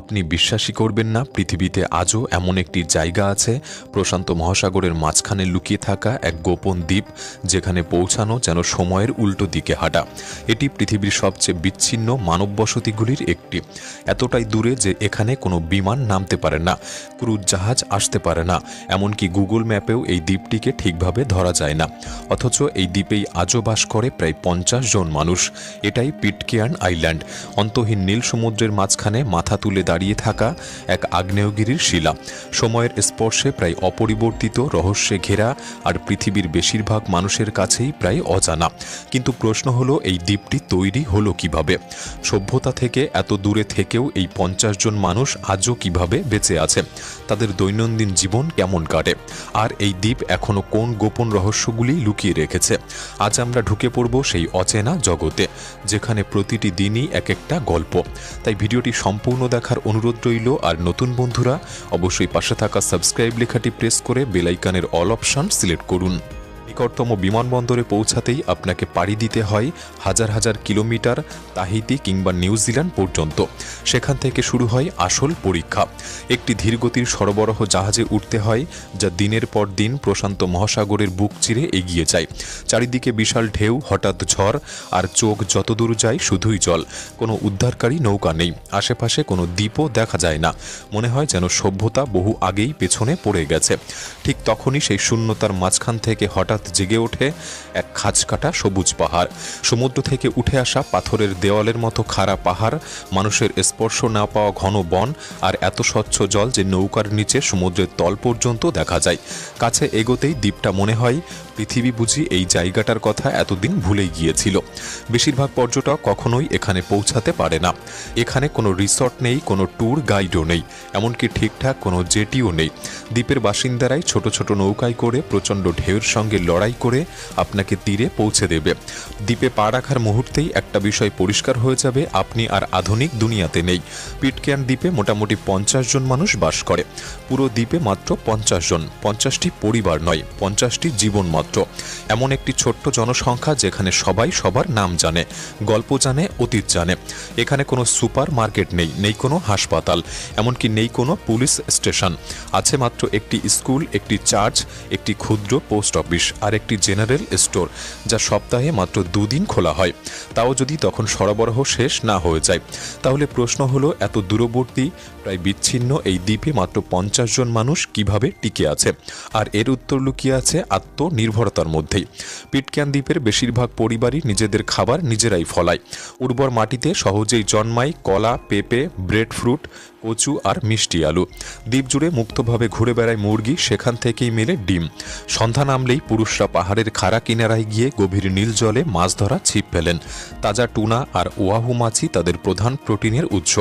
আপনি বিশ্বাসই করবেন না, পৃথিবীতে আজও এমন একটি জায়গা আছে, প্রশান্ত মহাসাগরের মাঝখানে লুকিয়ে থাকা এক গোপন দ্বীপ, যেখানে পৌঁছানো যেন সময়ের উল্টো দিকে হাঁটা। এটি পৃথিবীর সবচেয়ে বিচ্ছিন্ন মানব বসতিগুলির একটি। এতটাই দূরে যে এখানে কোনো বিমান নামতে পারে না, ক্রুজ জাহাজ আসতে পারে না, এমনকি গুগল ম্যাপেও এই দ্বীপটিকে ঠিকভাবে ধরা যায় না। অথচ এই দ্বীপেই আজও বাস করে প্রায় 50 জন মানুষ। এটাই পিটকেয়ার্ন আইল্যান্ড, অন্তহীন নীল সমুদ্রের মাঝখানে মাথা তুলে দাঁড়িয়ে থাকা এক আগ্নেয়গিরির শিলা, সময়ের স্পর্শে প্রায় অপরিবর্তিত, রহস্যে ঘেরা, আর পৃথিবীর বেশিরভাগ মানুষের কাছেই প্রায় অজানা। কিন্তু প্রশ্ন হলো, এই দ্বীপটি তৈরি হলো কিভাবে? সভ্যতা থেকে এত দূরে থেকেও এই 50 জন মানুষ আজও কিভাবে বেঁচে আছে? তাদের দৈনন্দিন জীবন কেমন কাটে? আর এই দ্বীপ এখনো কোন গোপন রহস্যগুলি লুকিয়ে রেখেছে? আজ আমরা ঢুকে পড়ব সেই অচেনা জগতে, যেখানে প্রতিটি দিনই এক একটা গল্প। তাই ভিডিওটি সম্পূর্ণ দেখার অনুরোধ রইল। আর নতুন বন্ধুরা অবশ্যই পাশে থাকা সাবস্ক্রাইব লেখাটি প্রেস করে বেল আইকনের অল অপশন সিলেক্ট করুন। নিকটতম বিমানবন্দরে পৌঁছাতেই আপনাকে পাড়ি দিতে হয় হাজার হাজার কিলোমিটার, তাহিতি কিংবা নিউজিল্যান্ড পর্যন্ত। সেখান থেকে শুরু হয় আসল পরীক্ষা। একটি ধীরগতির সরবরাহ জাহাজে উঠতে হয়, যা দিনের পর দিন প্রশান্ত মহাসাগরের বুক চিরে এগিয়ে যায়। চারিদিকে বিশাল ঢেউ, হঠাৎ ঝড়, আর চোখ যতদূর যায় শুধুই জল। কোনো উদ্ধারকারী নৌকা নেই, আশেপাশে কোনো দ্বীপও দেখা যায় না। মনে হয় যেন সভ্যতা বহু আগেই পেছনে পড়ে গেছে। ঠিক তখনই সেই শূন্যতার মাঝখান থেকে হঠাৎ জেগে ওঠে এক খাঁজকাটা সবুজ পাহাড়। সমুদ্র থেকে উঠে আসা পাথরের দেওয়ালের মতো খাড়া পাহাড়, মানুষের স্পর্শ না পাওয়া ঘন বন, আর এত স্বচ্ছ জল যে নৌকার নিচে সমুদ্রের তল পর্যন্ত দেখা যায়। কাছে এগোতেই দ্বীপটা মনে হয় পৃথিবী বুঝি এই জায়গাটার কথা এতদিন ভুলেই গিয়েছিল। বেশিরভাগ পর্যটক কখনোই এখানে পৌঁছাতে পারে না। এখানে কোনো রিসর্ট নেই, কোনো ট্যুর গাইডও নেই, এমনকি ঠিকঠাক কোনো জেটিও নেই। দ্বীপের বাসিন্দারাই ছোট ছোট নৌকায় করে প্রচণ্ড ঢেউয়ের সঙ্গে লড়াই করে আপনাকে তীরে পৌঁছে দেবে। দ্বীপে পা রাখার মুহূর্তেই একটা বিষয় পরিষ্কার হয়ে যাবে, আপনি আর আধুনিক দুনিয়াতে নেই। পিটকেয়ার্ন দ্বীপে মোটামুটি 50 জন মানুষ বাস করে। পুরো দ্বীপে মাত্র 50 জন, 50টি পরিবার নয়, 50টি জীবন মাত্র। এমন একটি ছোট্ট জনসংখ্যা যেখানে সবাই সবার নাম জানে, গল্প জানে, অতীত জানে। এখানে কোনো সুপার মার্কেট নেই, নেই কোনো হাসপাতাল, এমনকি নেই কোনো পুলিশ স্টেশন। আছে মাত্র একটি স্কুল, একটি চার্চ, একটি ক্ষুদ্র পোস্ট অফিস, আর একটি জেনারেল স্টোর, যা সপ্তাহে মাত্র 2 দিন খোলা হয়, তাও যদি তখন সরবরাহ শেষ না হয়ে যায়। তাহলে প্রশ্ন হলো, এত দূরবর্তী, প্রায় বিচ্ছিন্ন এই দ্বীপে মাত্র 50 জন মানুষ কিভাবে টিকে আছে? আর এর উত্তর লুকিয়ে আছে আত্মনির্ভরতার মধ্যেই। পিটকেয়ার্ন দ্বীপের বেশিরভাগ পরিবারই নিজেদের খাবার নিজেরাই ফলায়। উর্বর মাটিতে সহজেই জন্মায় কলা, পেঁপে, ব্রেড ফ্রুট, কচু আর মিষ্টি আলু। দ্বীপ জুড়ে মুক্তভাবে ঘুরে বেড়ায় মুরগি, সেখান থেকেই মেলে ডিম। সন্ধ্যা নামলেই পুরুষরা পাহাড়ের খাড়া কিনারায় গিয়ে গভীর নীল জলে মাছ ধরা ছিপ ফেলেন। তাজা টুনা আর ওয়াহু মাছই তাদের প্রধান প্রোটিনের উৎস।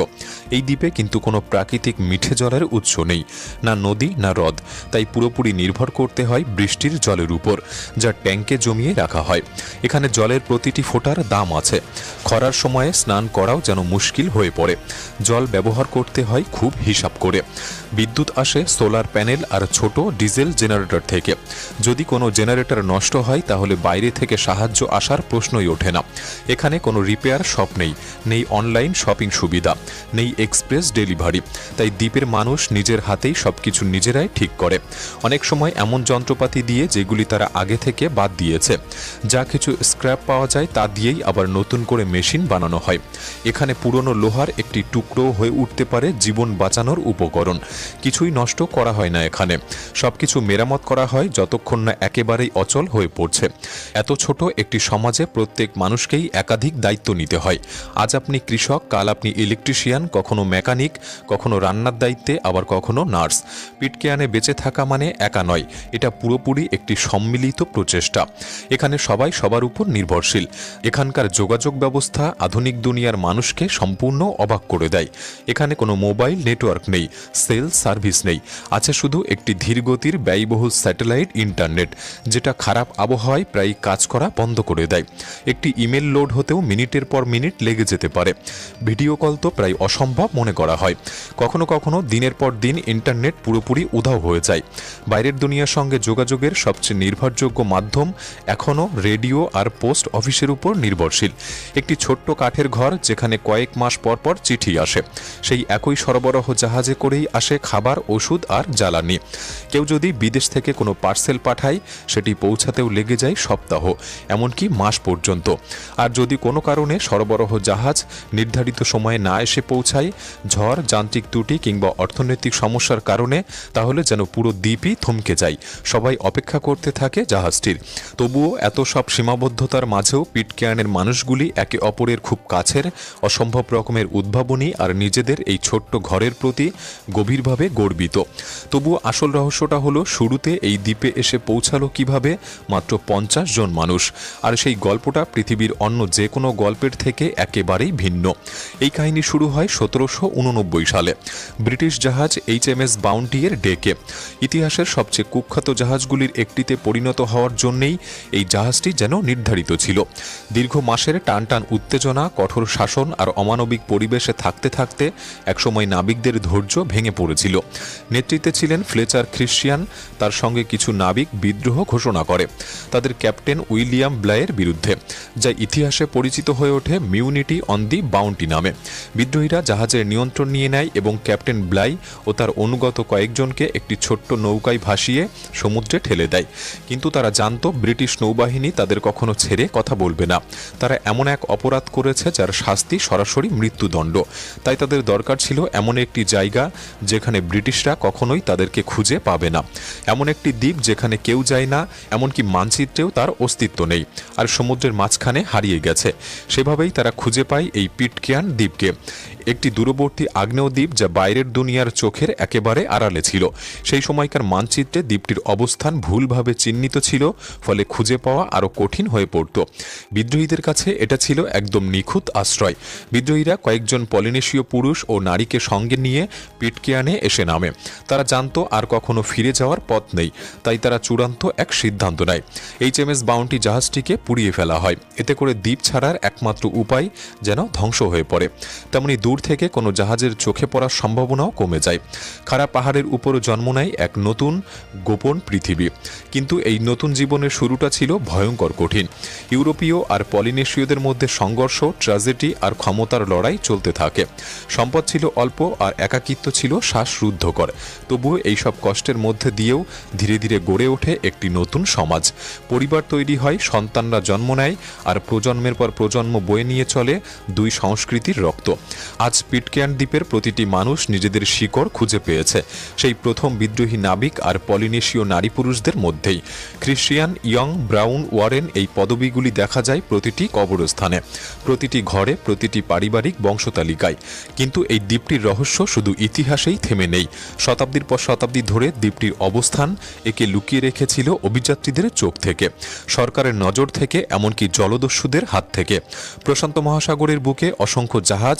এই দ্বীপে কিন্তু কোনো প্রাকৃতিক মিঠে জলের উৎস নেই, না নদী না হ্রদ। তাই পুরোপুরি নির্ভর করতে হয় বৃষ্টির জলের উপর, যা ট্যাঙ্কে জমিয়ে রাখা হয়। এখানে জলের প্রতিটি ফোঁটার দাম আছে। খরার সময়ে স্নান করাও যেন মুশকিল হয়ে পড়ে। জল ব্যবহার করতে হয় খুব হিসাব করে। বিদ্যুৎ আসে সোলার প্যানেল আর ছোট ডিজেল জেনারেটর থেকে। যদি কোনো জেনারেটর নষ্ট হয় তাহলে বাইরে থেকে সাহায্য আসার প্রশ্নই ওঠে না। এখানে কোনো রিপেয়ার শপ নেই, নেই অনলাইন শপিং সুবিধা, নেই এক্সপ্রেস ডেলিভারি। তাই দ্বীপের মানুষ নিজের হাতেই সবকিছু নিজেরাই ঠিক করে। অনেক সময় এমন যন্ত্রপাতি দিয়ে যেগুলি তারা আগে থেকে বাদ দিয়েছে। যা কিছু স্ক্র্যাপ পাওয়া যায় তা দিয়েই আবার নতুন করে মেশিন বানানো হয়। এখানে পুরনো লোহার একটি টুকরো হয়ে উঠতে পারে জীবন বাঁচানোর উপকরণ। কিছুই নষ্ট করা হয় না এখানে, সবকিছু মেরামত করা হয় যতক্ষণ না একেবারেই অচল হয়ে পড়ছে। এত ছোট একটি সমাজে প্রত্যেক মানুষকেই একাধিক দায়িত্ব নিতে হয়। আজ আপনি কৃষক, কাল আপনি ইলেকট্রিশিয়ান, কখনো মেকানিক, কখনো রান্নার দায়িত্বে, আবার কখনো নার্স। পিটকেয়ার্নে বেঁচে থাকা মানে একা নয়, এটা পুরোপুরি একটি সম্মিলিত প্রচেষ্টা। এখানে সবাই সবার উপর নির্ভরশীল। এখানকার যোগাযোগ ব্যবস্থা আধুনিক দুনিয়ার মানুষকে সম্পূর্ণ অবাক করে দেয়। এখানে কোনো মোবাইল নেটওয়ার্ক নেই, সেল সার্ভিস নেই, আছে শুধু একটি ধীরগতির ব্যয়বহুল স্যাটেলাইট ইন্টারনেট, যেটা খারাপ আবহাওয়ায় প্রায় কাজ করা বন্ধ করে দেয়। একটি ইমেল লোড হতেও মিনিটের পর মিনিট লেগে যেতে পারে। ভিডিও কল তো প্রায় অসম্ভব মনে করা হয়। কখনো কখনো দিনের পর দিন ইন্টারনেট পুরোপুরি উধাও হয়ে যায়। বাইরের দুনিয়ার সঙ্গে যোগাযোগের সবচেয়ে নির্ভরযোগ্য মাধ্যম এখনও রেডিও আর পোস্ট অফিসের উপর নির্ভরশীল। একটি ছোট্ট কাঠের ঘর, যেখানে কয়েক মাস পর পর চিঠি আসে। সেই একই ওই সরবরাহ জাহাজে করেই আসে খাবার, ওষুধ আর জ্বালানি। কেউ যদি বিদেশ থেকে কোনো পার্সেল পাঠায় সেটি পৌঁছাতেও লেগে যায় সপ্তাহ, এমনকি মাস পর্যন্ত। আর যদি কোনো কারণে সরবরাহ জাহাজ নির্ধারিত সময়ে না এসে পৌঁছায়, ঝড়, যান্ত্রিক ত্রুটি কিংবা অর্থনৈতিক সমস্যার কারণে, তাহলে যেন পুরো দ্বীপই থমকে যায়। সবাই অপেক্ষা করতে থাকে জাহাজটির। তবুও এত সব সীমাবদ্ধতার মাঝেও পিটকেয়ার্নের মানুষগুলি একে অপরের খুব কাছের, অসম্ভব রকমের উদ্ভাবনী আর নিজেদের এই ছোট্ট ঘরের প্রতি গভীরভাবে গর্বিত। তবুও আসল রহস্যটা হলো শুরুতে এই দ্বীপে এসে পৌঁছালো কিভাবে মাত্র 50 জন মানুষ। আর সেই গল্পটা পৃথিবীর অন্য যে কোনো গল্পের থেকে একেবারেই ভিন্ন। এই কাহিনী শুরু হয় 1789 সালে ব্রিটিশ জাহাজ HMS বাউন্টি এর ডেকে। ইতিহাসের সবচেয়ে কুখ্যাত জাহাজগুলির একটিতে পরিণত হওয়ার জন্যেই এই জাহাজটি যেন নির্ধারিত ছিল। দীর্ঘ মাসের টানটান উত্তেজনা, কঠোর শাসন আর অমানবিক পরিবেশে থাকতে থাকতে একসময় নাবিকদের ধৈর্য ভেঙে পড়েছিল। নেতৃত্বে ছিলেন ফ্লেচার খ্রিস্টিয়ান। তার সঙ্গে কিছু নাবিক বিদ্রোহ ঘোষণা করে তাদের ক্যাপ্টেন উইলিয়াম ব্লায়ের বিরুদ্ধে, যা ইতিহাসে পরিচিত হয়ে ওঠে মিউনিটি অন দি বাউন্টি নামে। বিদ্রোহীরা জাহাজের নিয়ন্ত্রণ নিয়ে নেয় এবং ক্যাপ্টেন ব্লাই ও তার অনুগত কয়েকজনকে একটি ছোট্ট নৌকায় ভাসিয়ে সমুদ্রে ঠেলে দেয়। কিন্তু তারা জানত ব্রিটিশ নৌবাহিনী তাদের কখনো ছেড়ে কথা বলবে না। তারা এমন এক অপরাধ করেছে যার শাস্তি সরাসরি মৃত্যুদণ্ড। তাই তাদের দরকার ছিল এমন একটি জায়গা যেখানে ব্রিটিশরা কখনোই তাদেরকে খুঁজে পাবে না, এমন একটি দ্বীপ যেখানে কেউ যায় না, এমনকি মানচিত্রেও তার অস্তিত্ব নেই, আর সমুদ্রের মাঝখানে হারিয়ে গেছে। সেভাবেই তারা খুঁজে পায় এই পিটকেয়ার্ন দ্বীপকে, একটি দূরবর্তী আগ্নেয় দ্বীপ যা বাইরের দুনিয়ার চোখের একেবারে আড়ালে ছিল। সেই সময়কার মানচিত্রে দ্বীপটির অবস্থান ভুলভাবে চিহ্নিত ছিল, ফলে খুঁজে পাওয়া আরও কঠিন হয়ে পড়ত। বিদ্রোহীদের কাছে এটা ছিল একদম নিখুঁত আশ্রয়। বিদ্রোহীরা কয়েকজন পলিনেশীয় পুরুষ ও নারীকে সঙ্গে নিয়ে পিটকেয়ার্নে এসে নামে। তারা জানত আর কখনো ফিরে যাওয়ার পথ নেই, তাই তারা চূড়ান্ত এক সিদ্ধান্ত নেয়। HMS বাউন্টি জাহাজটিকে পুড়িয়ে ফেলা হয়। এতে করে দ্বীপ ছাড়ার একমাত্র উপায় যেন ধ্বংস হয়ে পড়ে। তেমনি দূর থেকে কোনো জাহাজের চোখে পড়ার সম্ভাবনাও কমে যায়। খাড়া পাহাড়ের উপরও জন্ম নেয় এক নতুন গোপন পৃথিবী। কিন্তু এই নতুন জীবনের শুরুটা ছিল ভয়ঙ্কর কঠিন। ইউরোপীয় আর পলিনেশীয়দের মধ্যে সংঘর্ষ, ট্র্যাজেডি আর ক্ষমতার লড়াই চলতে থাকে। সম্পদ ছিল অল্প আর একাকিত্ব ছিল শ্বাসরুদ্ধকর। তবুও এইসব কষ্টের মধ্যে দিয়েও ধীরে ধীরে গড়ে ওঠে একটি নতুন সমাজ। পরিবার তৈরি হয়, সন্তানরা জন্ম নেয়, আর প্রজন্মের পর প্রজন্ম বয়ে নিয়ে চলে দুই সংস্কৃতির রক্ত। আজ পিটকেয়ার্ন দ্বীপের প্রতিটি মানুষ নিজেদের শিকড় খুঁজে পেয়েছে সেই প্রথম বিদ্রোহী নাবিক আর পলিনেশীয় নারী পুরুষদের মধ্যেই। খ্রিস্টিয়ান, ইয়ং, ব্রাউন, ওয়ারেন এই পদবিগুলি দেখা যায় প্রতিটি কবরস্থানে, প্রতিটি ঘরে, প্রতিটি পারিবারিক বংশতালিকায়। কিন্তু এই দ্বীপটির রহস্য শুধু ইতিহাসেই থেমে নেই। শতাব্দীর পর শতাব্দী ধরে দ্বীপটির অবস্থান একে লুকিয়ে রেখেছিল অভিযাত্রীদের চোখ থেকে, সরকারের নজর থেকে, এমনকি জলদস্যুদের হাত থেকে। প্রশান্ত মহাসাগরের বুকে অসংখ্য জাহাজ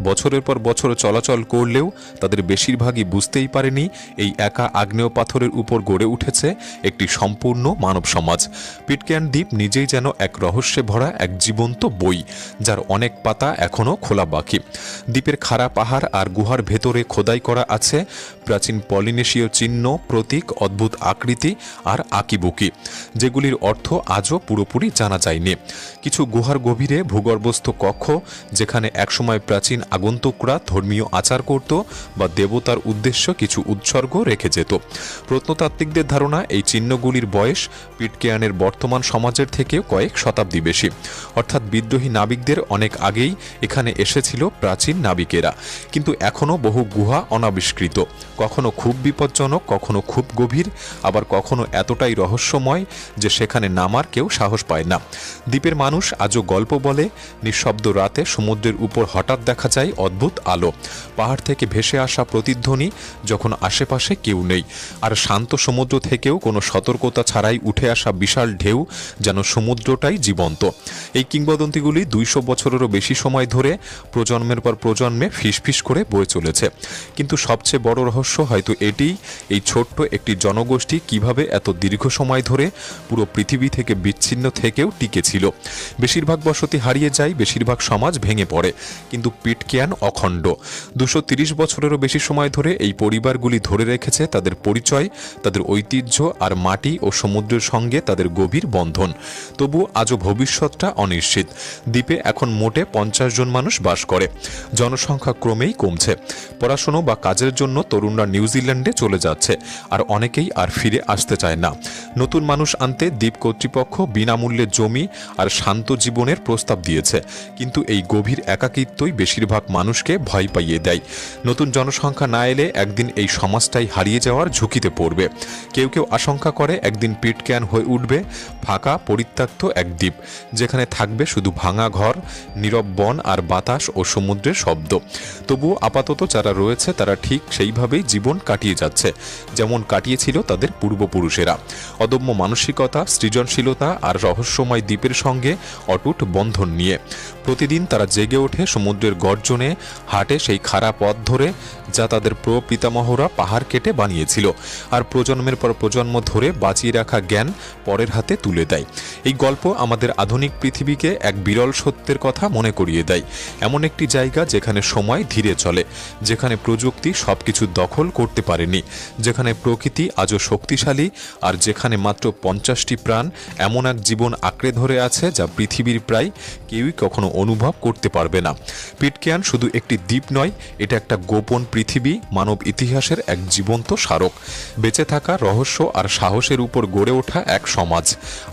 বছরের পর বছর চলাচল করলেও তাদের বেশিরভাগই বুঝতেই পারেনি এই একা আগ্নেয় পাথরের উপর গড়ে উঠেছে একটি সম্পূর্ণ মানব সমাজ। পিটকেয়ার্ন দ্বীপ নিজেই যেন এক রহস্যে ভরা এক জীবন্ত বই, যার অনেক পাতা এখনও খোলা বাকি। দ্বীপের খাড়া পাহাড় আর গুহার ভেতরে খোদাই করা আছে প্রাচীন পলিনেশীয় চিহ্ন, প্রতীক, অদ্ভুত আকৃতি আর আঁকিবুকি, যেগুলির অর্থ আজও পুরোপুরি জানা যায়নি। কিছু গুহার গভীরে ভূগর্ভস্থ কক্ষ, যেখানে একসময় প্রাচীন আগন্তুকরা ধর্মীয় আচার করত বা দেবতার উদ্দেশ্য কিছু উৎসর্গ রেখে যেত। প্রত্নতাত্ত্বিকদের ধারণা এই চিহ্নগুলির বয়স পিটকেয়ার্নের বর্তমান সমাজের থেকে কয়েক শতাব্দী বেশি, অর্থাৎ বিদ্রোহী নাবিকদের অনেক আগেই এখানে এসেছিল প্রাচীন নাবিকেরা। কিন্তু এখনও বহু গুহা অনাবিষ্কৃত, কখনো খুব বিপজ্জনক, কখনো খুব গভীর, আবার কখনো এতটাই রহস্যময় যে সেখানে নামার কেউ সাহস পায় না। দ্বীপের মানুষ আজও গল্প বলে, নিঃশব্দ রাতে সমুদ্রের উপর হঠাৎ দেখা যায় অদ্ভুত আলো, পাহাড় থেকে ভেসে আসা প্রতিধ্বনি যখন আশেপাশে কেউ নেই, আর শান্ত সমুদ্র থেকেও কোনো সতর্কতা ছাড়াই উঠে আসা বিশাল ঢেউ, যেন সমুদ্রটাই জীবন্ত। এই কিংবদন্তিগুলি 200 বছরেরও বেশি সময় ধরে প্রজন্মের পর প্রজন্মে ফিসফিস করে বয়ে চলেছে। কিন্তু সবচেয়ে বড় রহস্য হয়তো এটিই, এই ছোট্ট একটি জনগোষ্ঠী কিভাবে এত দীর্ঘ সময় ধরে পুরো পৃথিবী থেকে বিচ্ছিন্ন থেকেও টিকেছিল। বেশিরভাগ বসতি হারিয়ে যায়, বেশিরভাগ সমাজ ভেঙে পড়ে, কিন্তু পিটকেয়ার্ন অখণ্ড। 230 বছরেরও বেশি সময় ধরে এই পরিবারগুলি ধরে রেখেছে তাদের পরিচয়, তাদের ঐতিহ্য আর মাটি ও সমুদ্রের সঙ্গে তাদের গভীর বন্ধন। তবু আজও ভবিষ্যৎটা অনিশ্চিত। দ্বীপে এখন মোটে 50 জন মানুষ বাস করে। জনসংখ্যা ক্রমেই কমছে। পড়াশুনো বা কাজের জন্য তরুণরা নিউজিল্যান্ডে চলে যাচ্ছে, আর অনেকেই আর ফিরে আসতে চায় না। নতুন মানুষ আনতে দ্বীপ কর্তৃপক্ষ বিনামূল্যে জমি আর শান্ত জীবনের প্রস্তাব দিয়েছে, কিন্তু এই গভীর একাকিত্বই বেশিরভাগ মানুষকে ভয় পাইয়ে দেয়। নতুন জনসংখ্যা না এলে একদিন এই সমাজটাই হারিয়ে যাওয়ার ঝুঁকিতে পড়বে। কেউ কেউ আশঙ্কা করে একদিন পিটক্যান হয়ে উঠবে ফাঁকা পরিত্যক্ত এক দ্বীপ, যেখানে থাকবে শুধু ভাঙা ঘর, নীরব বন আর বাতাস ও সমুদ্রের শব্দ। তবুও আপাতত যারা রয়েছে তারা ঠিক সেইভাবেই জীবন কাটিয়ে যাচ্ছে, যেমন কাটিয়েছিল তাদের পূর্বপুরুষেরা। অদম্য মানসিকতা, সৃজনশীলতা আর রহস্যময় দ্বীপের সঙ্গে অটুট বন্ধন নিয়ে। প্রতিদিন তারা জেগে ওঠে সমুদ্রের গর্জনে, হাঁটে সেই খাড়া পথ ধরে যা তাদের প্রপিতামহরা পাহাড় কেটে বানিয়েছিল, আর প্রজন্মের পর প্রজন্ম ধরে বাঁচিয়ে রাখা জ্ঞান পরের হাতে তুলে দেয়। এই গল্প আমাদের আধুনিক পৃথিবীকে এক বিরল সত্যের কথা মনে করিয়ে দেয়। এমন একটি জায়গা যেখানে সময় ধীরে চলে, যেখানে প্রযুক্তি সবকিছু দখল করতে পারেনি, যেখানে প্রকৃতি আজও শক্তিশালী, আর যেখানে মাত্র 50টি প্রাণ এমন এক জীবন আঁকড়ে ধরে আছে যা পৃথিবীর প্রায় কেউই কখনো অনুভব করতে পারবে না। পিটক্যান শুধু একটি দ্বীপ নয়, এটা একটা গোপন পৃথিবী, মানব ইতিহাসের এক জীবন্ত স্মারক, বেঁচে থাকা রহস্য আর সাহসের উপর গড়ে ওঠা এক সমাজ।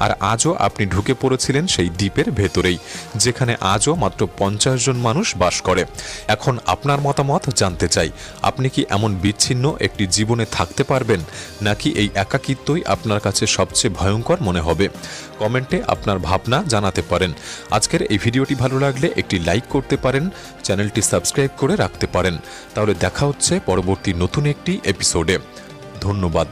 আর আজও আপনি ঢুকে পড়েছিলেন সেই দ্বীপের ভেতরেই, যেখানে আজও মাত্র 50 জন মানুষ বাস করে। এখন আপনার মতামত জানতে চাই, আপনি কি এমন বিচ্ছিন্ন একটি জীবনে থাকতে পারবেন, নাকি এই একাকিত্বই আপনার কাছে সবচেয়ে ভয়ঙ্কর মনে হবে? কমেন্টে আপনার ভাবনা জানাতে পারেন। আজকের এই ভিডিওটি ভালো লাগলে একটি লাইক করতে পারেন, চ্যানেলটি সাবস্ক্রাইব করে রাখতে পারেন। তাহলে দেখা হচ্ছে পরবর্তী নতুন একটি এপিসোডে। ধন্যবাদ।